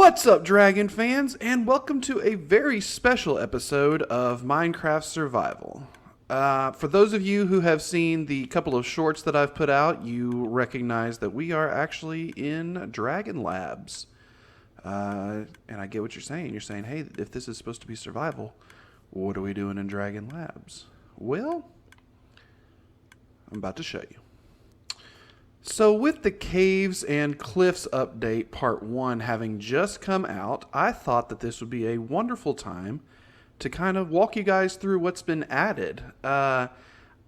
What's up, Dragon fans, and welcome to a very special episode of Minecraft Survival. For those of you who have seen the couple of shorts that I've put out, you recognize that we are actually in Dragon Labs. And I get what you're saying. You're saying, hey, if this is supposed to be survival, what are we doing in Dragon Labs? Well, I'm about to show you. So with the Caves and Cliffs update part 1 having just come out, I thought that this would be a wonderful time to kind of walk you guys through what's been added. I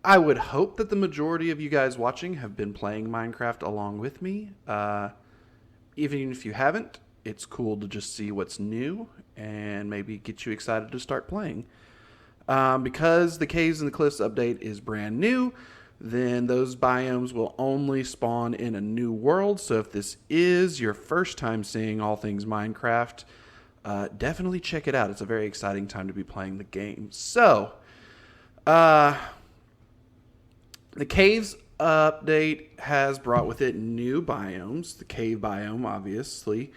would hope that the majority of you guys watching have been playing Minecraft along with me. Even if you haven't, it's cool to just see what's new and maybe get you excited to start playing. Because the Caves and the Cliffs update is brand new, then those biomes will only spawn in a new world. So if this is your first time seeing all things Minecraft, definitely check it out. It's a very exciting time to be playing the game. So, the Caves update has brought with it new biomes, the cave biome, obviously.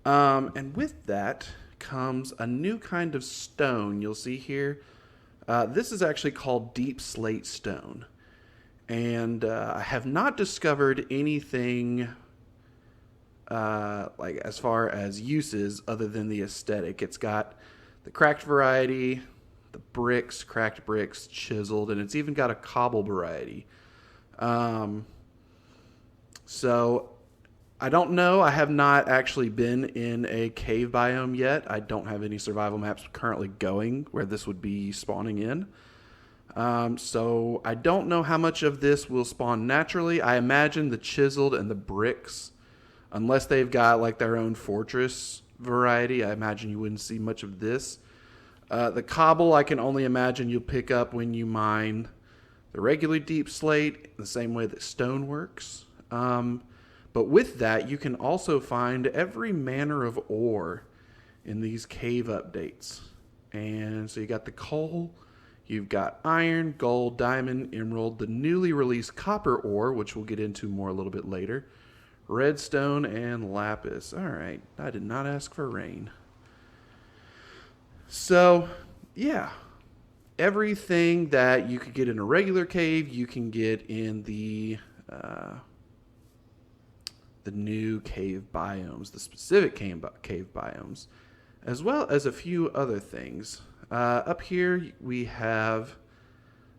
And with that comes a new kind of stone you'll see here. This is actually called deep slate stone. And I have not discovered anything like as far as uses other than the aesthetic. It's got the cracked variety, the bricks, cracked bricks, chiseled, and it's even got a cobble variety. So I don't know. I have not actually been in a cave biome yet. I don't have any survival maps currently going where this would be spawning in. So I don't know how much of this will spawn naturally. I imagine the chiseled and the bricks, unless they've got like their own fortress variety, I imagine you wouldn't see much of this. The cobble, I can only imagine you'll pick up when you mine the regular deep slate, the same way that stone works. But with that, you can also find every manner of ore in these cave updates. And so you got the coal, you've got iron, gold, diamond, emerald, the newly released copper ore, which we'll get into more a little bit later, redstone, and lapis. All right, I did not ask for rain. So, yeah, everything that you could get in a regular cave, you can get in the new cave biomes, the specific cave biomes, as well as a few other things. Up here, we have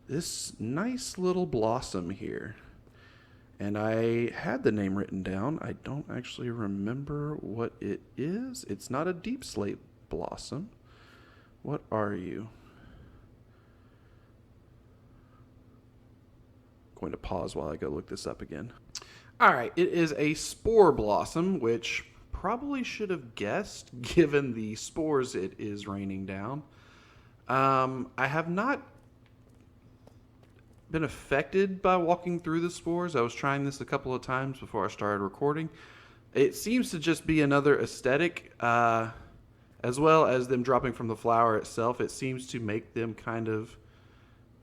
this nice little blossom here. And I had the name written down. I don't actually remember what it is. It's not a deep slate blossom. What are you? Going to pause while I go look this up again. All right, it is a spore blossom, which probably should have guessed given the spores it is raining down. I have not been affected by walking through the spores. I was trying this a couple of times before I started recording. It seems to just be another aesthetic, as well as them dropping from the flower itself. It seems to make them kind of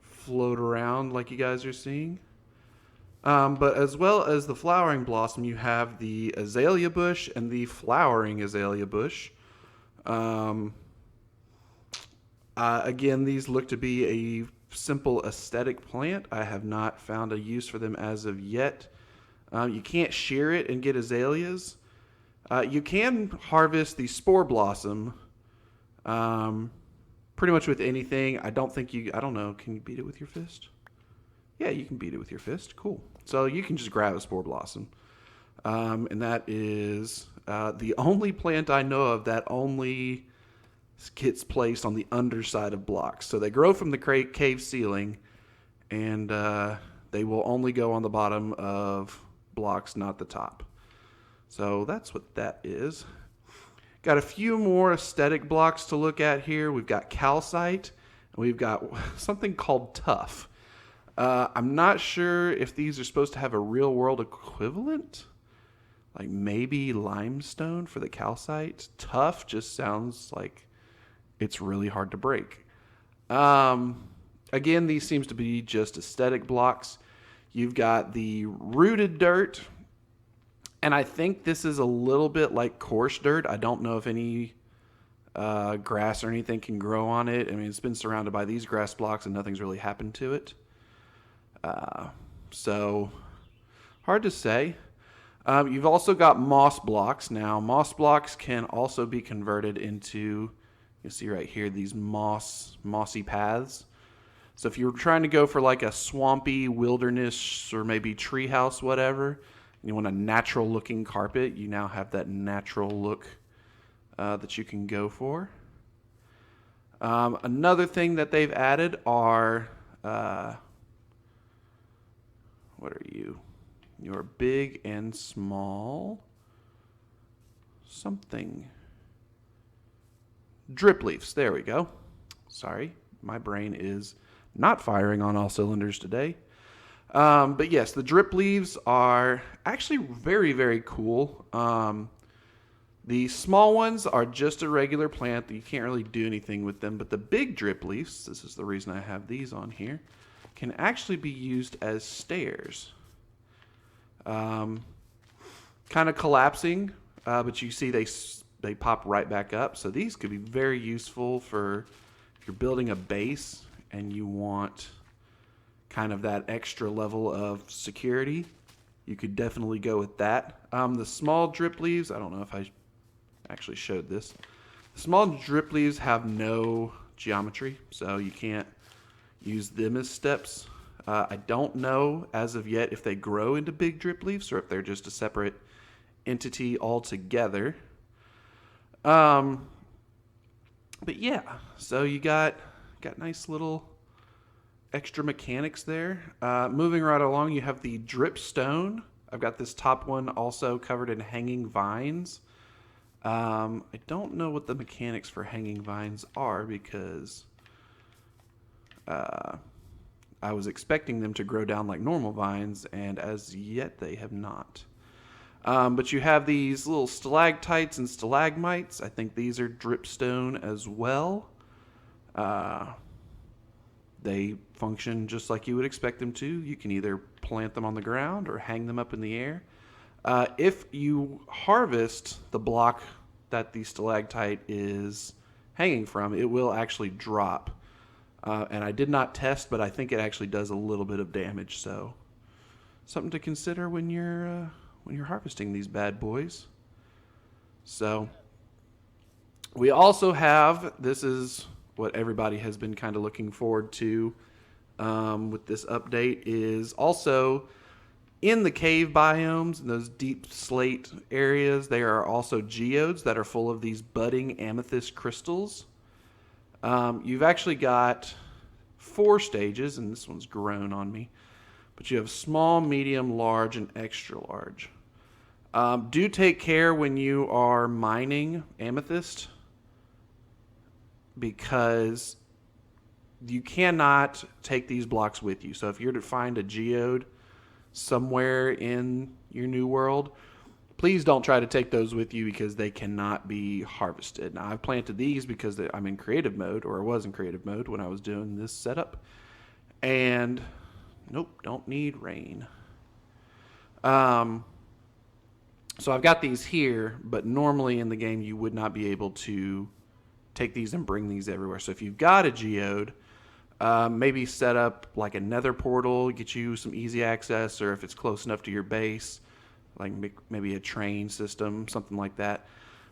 float around like you guys are seeing. But as well as the flowering blossom, you have the azalea bush and the flowering azalea bush. Again, these look to be a simple aesthetic plant. I have not found a use for them as of yet. You can't shear it and get azaleas. You can harvest the spore blossom pretty much with anything. I don't know, can you beat it with your fist? Yeah, you can beat it with your fist. Cool. So you can just grab a spore blossom. And that is the only plant I know of that only gets placed on the underside of blocks. So they grow from the cave ceiling, and they will only go on the bottom of blocks, not the top. So that's what that is. Got a few more aesthetic blocks to look at here. We've got calcite, and we've got something called tuff. I'm not sure if these are supposed to have a real world equivalent. Like maybe limestone for the calcite. Tuff just sounds like it's really hard to break. Again, these seems to be just aesthetic blocks. You've got the rooted dirt And I think this is a little bit like coarse dirt. I don't know if any grass or anything can grow on it. I mean, it's been surrounded by these grass blocks and nothing's really happened to it. So, hard to say. You've also got moss blocks. Now, moss blocks can also be converted into, you see right here, these mossy paths. So if you're trying to go for like a swampy wilderness or maybe treehouse, whatever, and you want a natural looking carpet, you now have that natural look that you can go for. Another thing that they've added are, what are you? You're big and small. Something. Drip leaves. There we go. Sorry, my brain is not firing on all cylinders today. But yes, the drip leaves are actually very, very cool. The small ones are just a regular plant that you can't really do anything with them. But the big drip leaves, this is the reason I have these on here, can actually be used as stairs. Kind of collapsing, but you see they pop right back up. So these could be very useful for if you're building a base and you want kind of that extra level of security. You could definitely go with that. The small drip leaves, I don't know if I actually showed this. The small drip leaves have no geometry, so you can't use them as steps. I don't know as of yet if they grow into big drip leaves or if they're just a separate entity altogether. But yeah, so you got nice little extra mechanics there. Moving right along, you have the drip stone. I've got this top one also covered in hanging vines. I don't know what the mechanics for hanging vines are because I was expecting them to grow down like normal vines, and as yet they have not. But you have these little stalactites and stalagmites. I think these are dripstone as well. They function just like you would expect them to. You can either plant them on the ground or hang them up in the air. If you harvest the block that the stalactite is hanging from, it will actually drop. And I did not test, but I think it actually does a little bit of damage. So something to consider when you're harvesting these bad boys. So we also have, this is what everybody has been kind of looking forward to with this update, is also in the cave biomes, in those deep slate areas, there are also geodes that are full of these budding amethyst crystals. You've actually got 4 stages, and this one's grown on me. But you have small, medium, large, and extra large. Do take care when you are mining amethyst, because you cannot take these blocks with you. So if you're to find a geode somewhere in your new world, please don't try to take those with you because they cannot be harvested. Now, I've planted these because I'm in creative mode, or I was in creative mode when I was doing this setup. And nope, don't need rain. So I've got these here, but normally in the game you would not be able to take these and bring these everywhere. So if you've got a geode, maybe set up like a nether portal, get you some easy access, or if it's close enough to your base, like maybe a train system, something like that.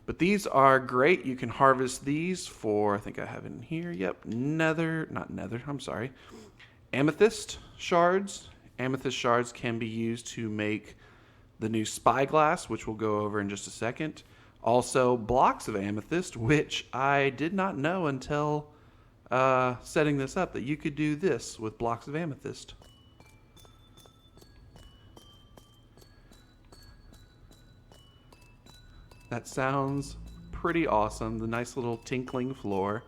But these are great. You can harvest these for, I think I have it in here, yep, amethyst shards. Amethyst shards can be used to make the new spyglass, which we'll go over in just a second. Also, blocks of amethyst, which I did not know until setting this up, that you could do this with blocks of amethyst. That sounds pretty awesome. The nice little tinkling floor.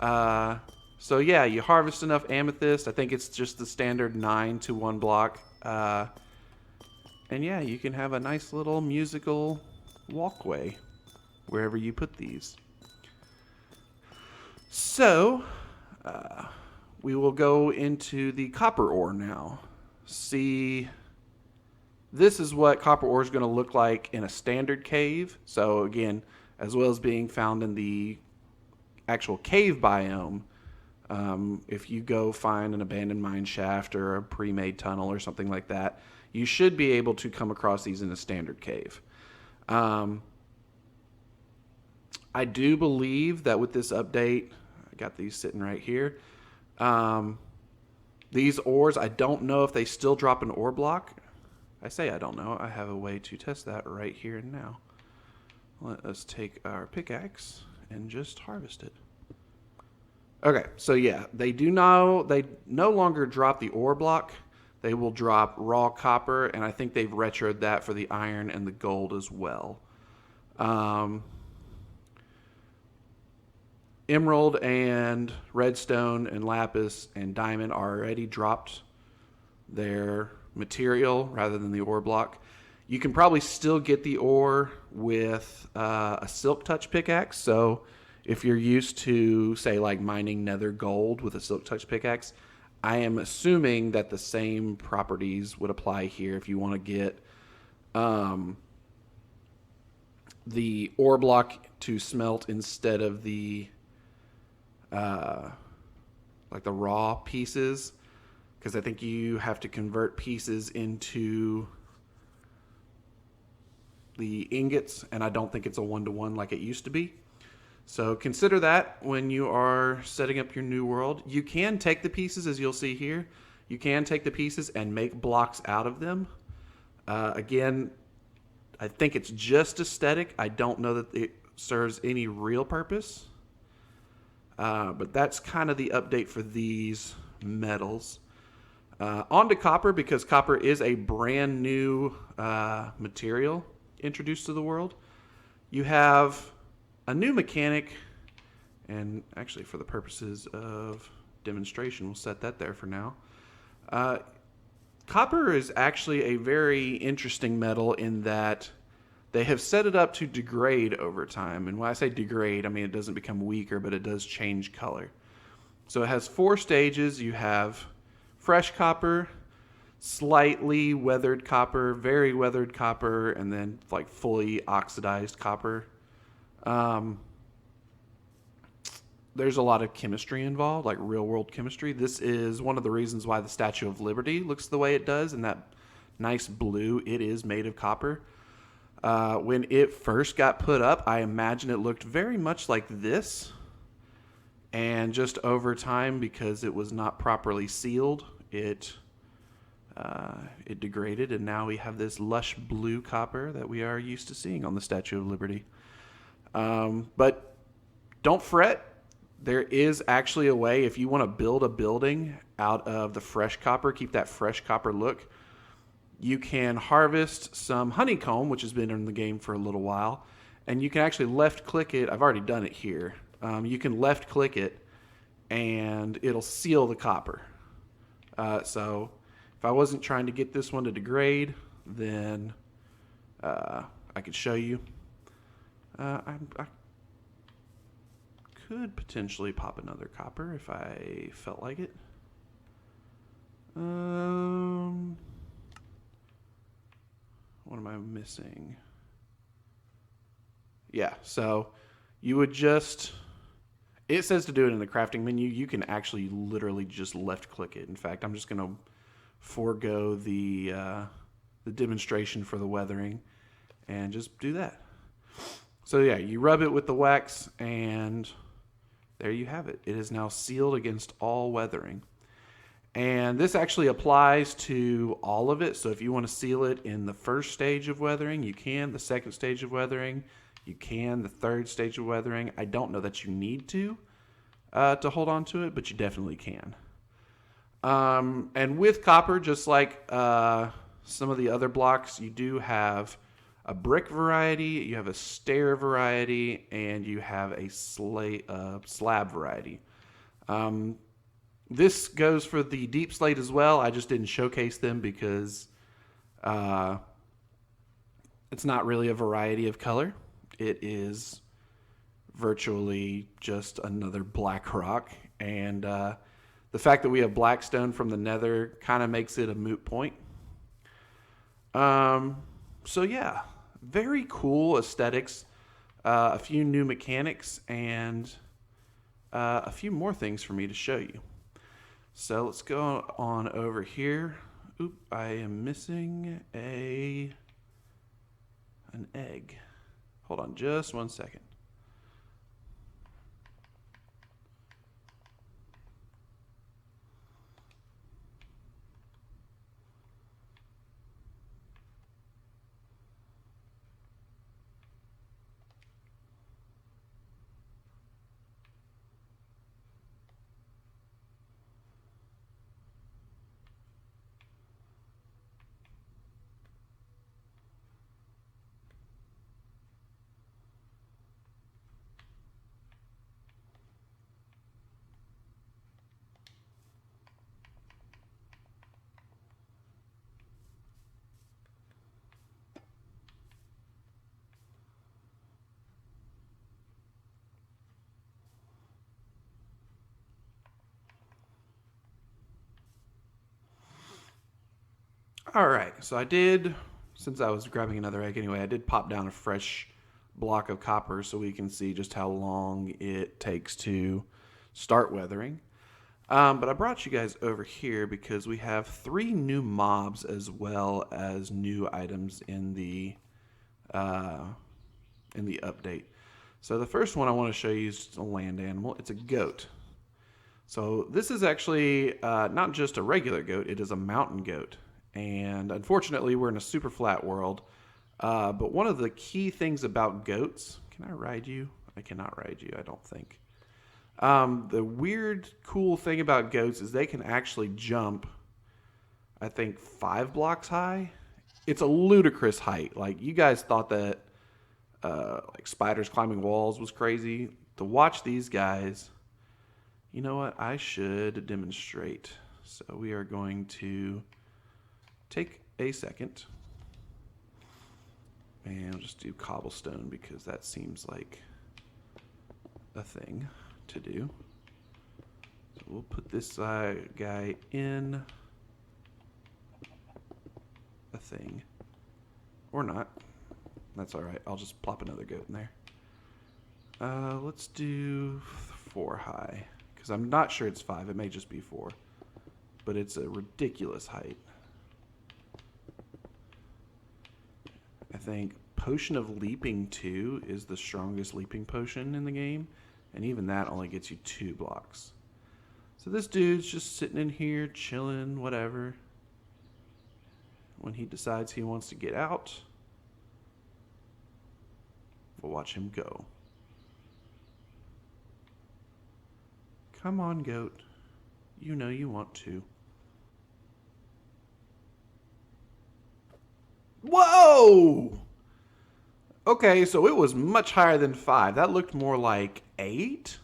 So yeah, you harvest enough amethyst. I think it's just the standard 9 to 1 block. And yeah, you can have a nice little musical walkway wherever you put these. So, we will go into the copper ore now. See This is what copper ore is going to look like in a standard cave. So again, as well as being found in the actual cave biome, if you go find an abandoned mine shaft or a pre-made tunnel or something like that, you should be able to come across these in a standard cave. I do believe that with this update, I got these sitting right here. These ores, I don't know if they still drop an ore block. I say I don't know. I have a way to test that right here and now. Let us take our pickaxe and just harvest it. Okay, so yeah, they no longer drop the ore block. They will drop raw copper, and I think they've retroed that for the iron and the gold as well. Emerald and redstone and lapis and diamond are already dropped their material rather than the ore block. You can probably still get the ore with a silk touch pickaxe. So if you're used to, say, like mining nether gold with a silk touch pickaxe, I am assuming that the same properties would apply here if you want to get the ore block to smelt instead of the like the raw pieces, because I think you have to convert pieces into the ingots, and I don't think it's a 1-to-1 like it used to be. So consider that when you are setting up your new world. You can take the pieces, as you'll see here. You can take the pieces and make blocks out of them. Again, I think it's just aesthetic. I don't know that it serves any real purpose. But that's kind of the update for these metals. On to copper, because copper is a brand new material introduced to the world. You have a new mechanic, and actually for the purposes of demonstration, we'll set that there for now. Copper is actually a very interesting metal in that they have set it up to degrade over time. And when I say degrade, I mean it doesn't become weaker, but it does change color. So it has 4 stages. You have fresh copper, slightly weathered copper, very weathered copper, and then like fully oxidized copper. There's a lot of chemistry involved, like real world chemistry. This is one of the reasons why the Statue of Liberty looks the way it does, and that nice blue. It is made of copper. When it first got put up, I imagine it looked very much like this. And just over time, because it was not properly sealed, it degraded, and now we have this lush blue copper that we are used to seeing on the Statue of Liberty. But don't fret. There is actually a way, if you want to build a building out of the fresh copper, keep that fresh copper look, you can harvest some honeycomb, which has been in the game for a little while, and you can actually left-click it. I've already done it here. You can left-click it, and it'll seal the copper. So if I wasn't trying to get this one to degrade, then I could show you. I could potentially pop another copper if I felt like it. What am I missing? Yeah, so you would just... It says to do it in the crafting menu. You can actually literally just left-click it. In fact, I'm just going to forego the demonstration for the weathering and just do that. So yeah, you rub it with the wax, and there you have it. It is now sealed against all weathering. And this actually applies to all of it. So if you want to seal it in the first stage of weathering, you can. The second stage of weathering, you can. The third stage of weathering, I don't know that you need to hold on to it, but you definitely can. And with copper, just like some of the other blocks, you do have a brick variety, you have a stair variety, and you have a slab variety. This goes for the deep slate as well. I just didn't showcase them because it's not really a variety of color. It is virtually just another black rock. And the fact that we have black stone from the nether kind of makes it a moot point. Um, so yeah, very cool aesthetics, a few new mechanics, and a few more things for me to show you. So let's go on over here. Oop, I am missing an egg. Hold on just 1 second. All right, so I did, since I was grabbing another egg anyway, I did pop down a fresh block of copper so we can see just how long it takes to start weathering. But I brought you guys over here because we have 3 new mobs as well as new items uh, in the update. So the first one I want to show you is a land animal. It's a goat. So this is actually not just a regular goat; it is a mountain goat. And unfortunately, we're in a super flat world. But one of the key things about goats, can I ride you? I cannot ride you, I don't think. The weird, cool thing about goats is they can actually jump, I think, 5 blocks high. It's a ludicrous height. Like, you guys thought that like spiders climbing walls was crazy. To watch these guys, you know what? I should demonstrate. So we are going to take a second and I'll just do cobblestone because that seems like a thing to do. So we'll put this guy in a thing. Or not. That's alright. I'll just plop another goat in there. Let's do 4 high. Because I'm not sure it's 5. It may just be 4. But it's a ridiculous height. I think Potion of Leaping 2 is the strongest leaping potion in the game. And even that only gets you 2 blocks. So this dude's just sitting in here, chilling, whatever. When he decides he wants to get out, we'll watch him go. Come on, goat. You know you want to. Whoa! Okay, so it was much higher than 5. That looked more like 8?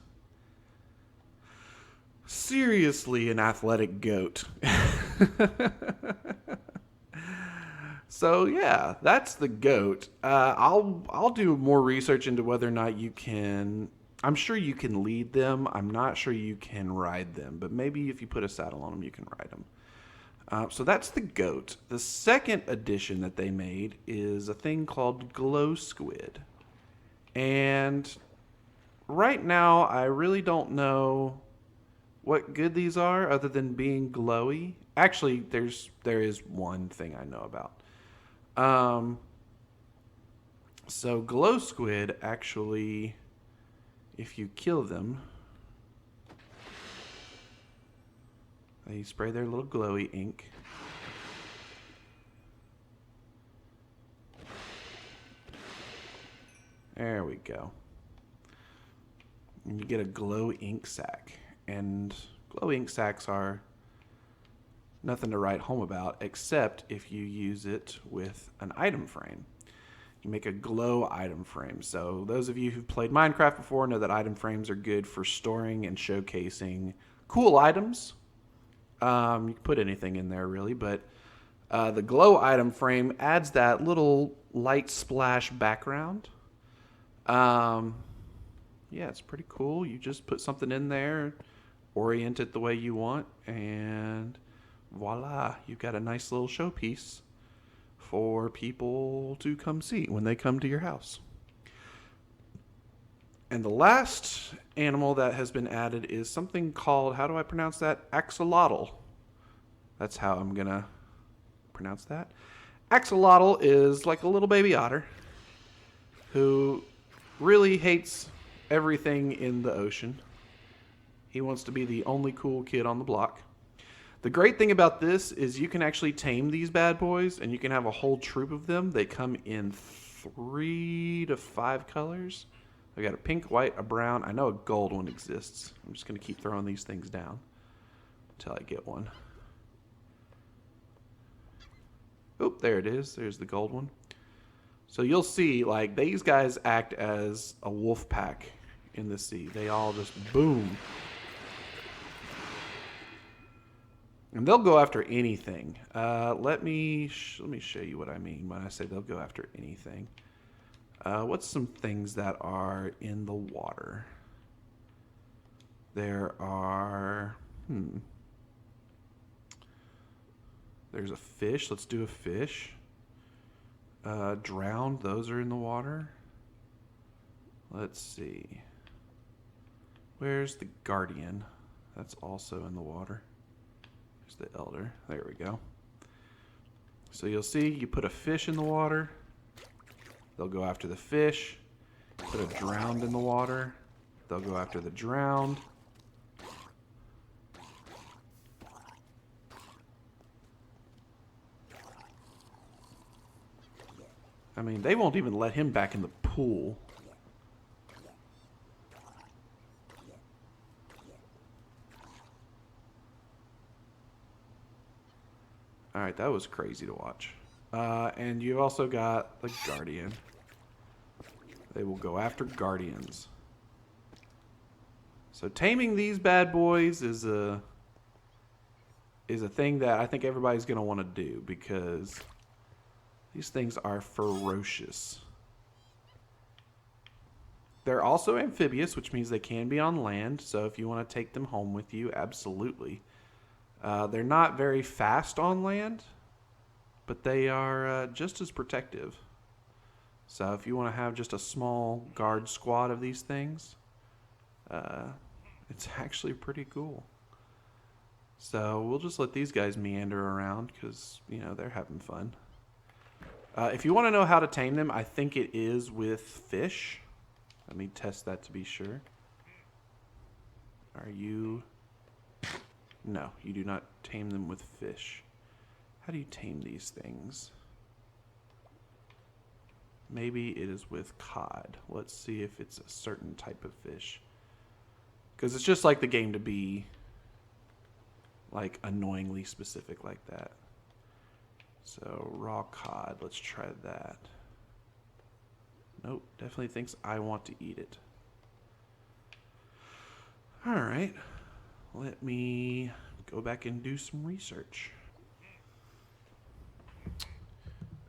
Seriously, an athletic goat. So yeah, that's the goat. I'll do more research into whether or not you can. I'm sure you can lead them. I'm not sure you can ride them, but maybe if you put a saddle on them, you can ride them. So that's the goat. The second addition that they made is a thing called Glow Squid. And right now, I really don't know what good these are other than being glowy. Actually, there is one thing I know about. So Glow Squid actually, if you kill them, they spray their little glowy ink. There we go. And you get a glow ink sack. And glow ink sacks are nothing to write home about, except if you use it with an item frame. You make a glow item frame. So those of you who've played Minecraft before know that item frames are good for storing and showcasing cool items. You can put anything in there, really, but the glow item frame adds that little light splash background. Yeah, it's pretty cool. You just put something in there, orient it the way you want, and voila, you've got a nice little showpiece for people to come see when they come to your house. And the last animal that has been added is something called, how do I pronounce that? Axolotl. That's how I'm going to pronounce that. Axolotl is like a little baby otter who really hates everything in the ocean. He wants to be the only cool kid on the block. The great thing about this is you can actually tame these bad boys, and you can have a whole troop of them. They come in 3 to 5 colors. I got a pink, white, a brown. I know a gold one exists. I'm just going to keep throwing these things down until I get one. Oh, there it is. There's the gold one. So you'll see, like, these guys act as a wolf pack in the sea. They all just boom. And they'll go after anything. Let me show you what I mean when I say they'll go after anything. What's some things that are in the water? There are... There's a fish. Let's do a fish. Drowned. Those are in the water. Let's see. Where's the guardian? That's also in the water. There's the elder. There we go. So you'll see you put a fish in the water. They'll go after the fish. Put a drowned in the water. They'll go after the drowned. I mean, they won't even let him back in the pool. Alright, that was crazy to watch. And you've also got the Guardian. They will go after Guardians. So taming these bad boys is a thing that I think everybody's going to want to do, because these things are ferocious. They're also amphibious, which means they can be on land. So if you want to take them home with you, absolutely. They're not very fast on land, but they are just as protective. So if you want to have just a small guard squad of these things, it's actually pretty cool. So we'll just let these guys meander around because, you know, they're having fun. If you want to know how to tame them, I think it is with fish. Let me test that to be sure. Are you... No, you do not tame them with fish. How do you tame these things? Maybe it is with cod. Let's see if it's a certain type of fish. Because it's just like the game to be like annoyingly specific like that. So raw cod, let's try that. Nope, definitely thinks I want to eat it. Alright, let me go back and do some research.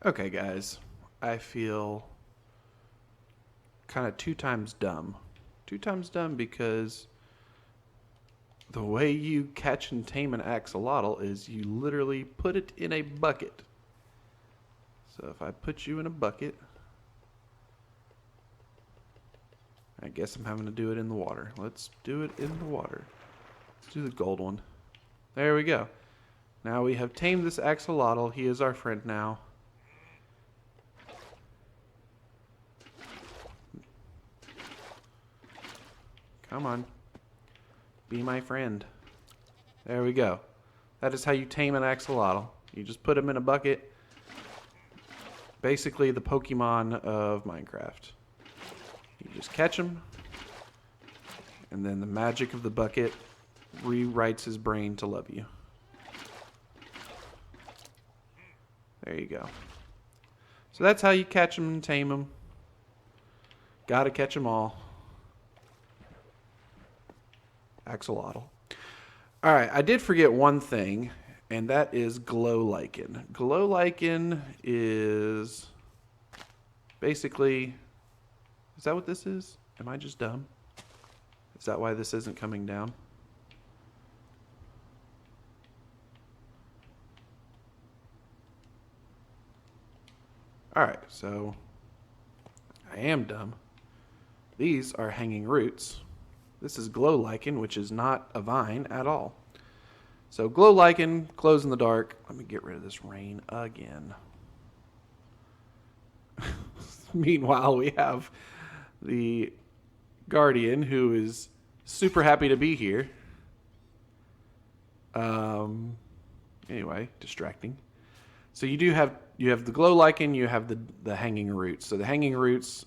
Okay guys, I feel kind of 2 times dumb. 2 times dumb because the way you catch and tame an axolotl is you literally put it in a bucket. So if I put you in a bucket, I guess I'm having to do it in the water. Let's do it in the water. Let's do the gold one. There we go. Now we have tamed this axolotl. He is our friend now. Come on. Be my friend. There we go. That is how you tame an axolotl. You just put him in a bucket. Basically the Pokemon of Minecraft. You just catch him, and then the magic of the bucket rewrites his brain to love you. There you go. So that's how you catch them and tame them. Gotta catch them all. Axolotl. Alright, I did forget one thing, and that is glow lichen. Glow lichen is basically... Is that what this is? Am I just dumb? Is that why this isn't coming down? Alright, so I am dumb. These are hanging roots. This is glow lichen, which is not a vine at all. So glow lichen, glows in the dark. Let me get rid of this rain again. Meanwhile, we have the guardian who is super happy to be here. Anyway, distracting. So you have the glow lichen, you have the hanging roots. So the hanging roots,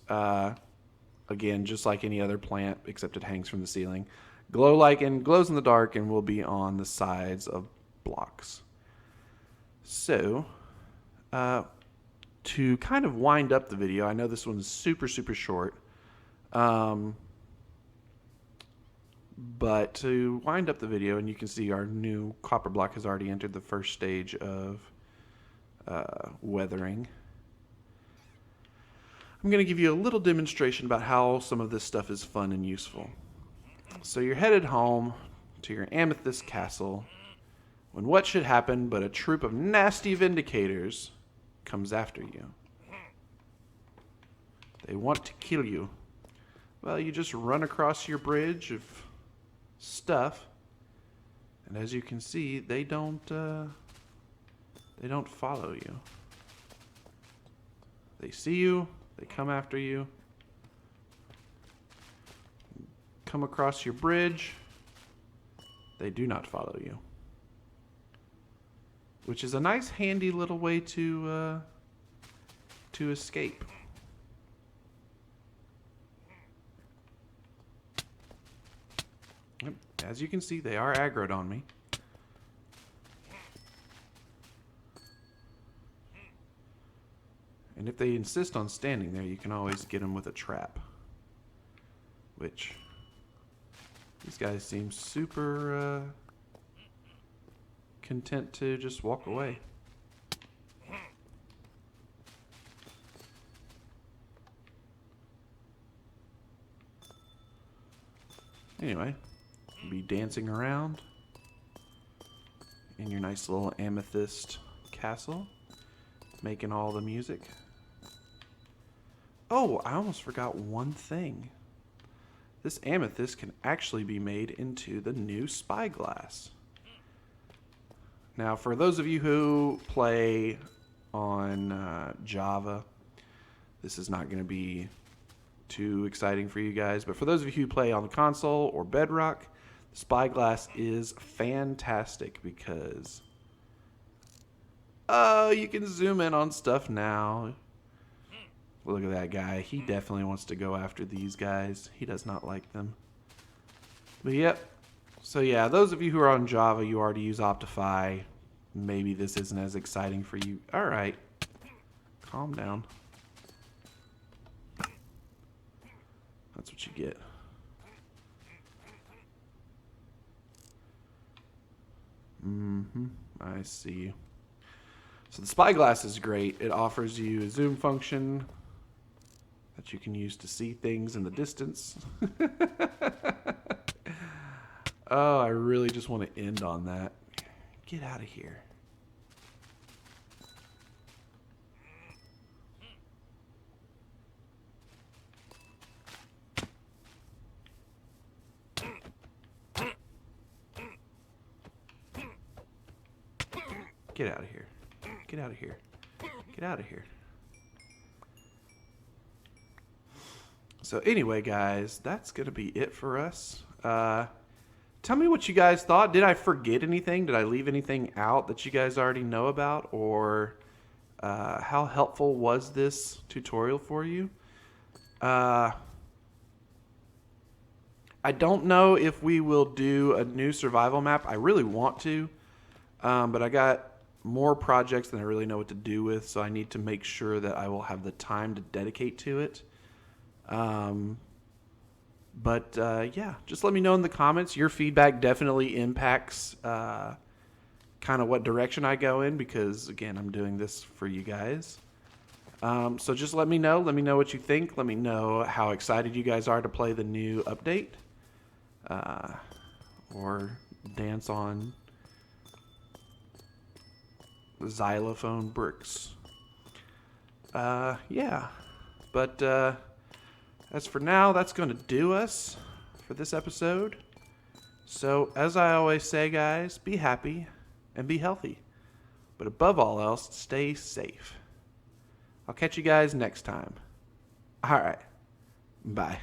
again, just like any other plant, except it hangs from the ceiling. Glow lichen glows in the dark and will be on the sides of blocks. So, to kind of wind up the video, I know this one's super short, but to wind up the video, and you can see our new copper block has already entered the first stage of weathering. I'm going to give you a little demonstration about how some of this stuff is fun and useful. So you're headed home to your Amethyst castle when what should happen but a troop of nasty vindicators comes after you. They want to kill you. Well, you just run across your bridge of stuff, and as you can see, they don't follow you. They see you, they come after you. Come across your bridge, they do not follow you. Which is a nice handy little way to escape. Yep. As you can see, they are aggroed on me. And if they insist on standing there, you can always get them with a trap. Which, these guys seem super content to just walk away. Anyway, be dancing around in your nice little amethyst castle, making all the music. Oh, I almost forgot one thing. This amethyst can actually be made into the new spyglass. Now, for those of you who play on Java, this is not going to be too exciting for you guys. But for those of you who play on the console or Bedrock, the spyglass is fantastic because you can zoom in on stuff now. Look at that guy. He definitely wants to go after these guys. He does not like them. But yep. So yeah, those of you who are on Java, you already use Optify. Maybe this isn't as exciting for you. Alright. Calm down. That's what you get. I see. So the spyglass is great. It offers you a zoom function that you can use to see things in the distance. Oh, I really just want to end on that. Get out of here. Get out of here. Get out of here. Get out of here. So anyway, guys, that's going to be it for us. Tell me what you guys thought. Did I forget anything? Did I leave anything out that you guys already know about? Or how helpful was this tutorial for you? I don't know if we will do a new survival map. I really want to, but I got more projects than I really know what to do with, so I need to make sure that I will have the time to dedicate to it. Yeah, just let me know in the comments. Your feedback definitely impacts kind of what direction I go in because, again, I'm doing this for you guys. So just let me know. Let me know what you think. Let me know how excited you guys are to play the new update. Or dance on xylophone bricks. Yeah. But as for now, that's going to do us for this episode. So, as I always say, guys, be happy and be healthy. But above all else, stay safe. I'll catch you guys next time. All right. Bye.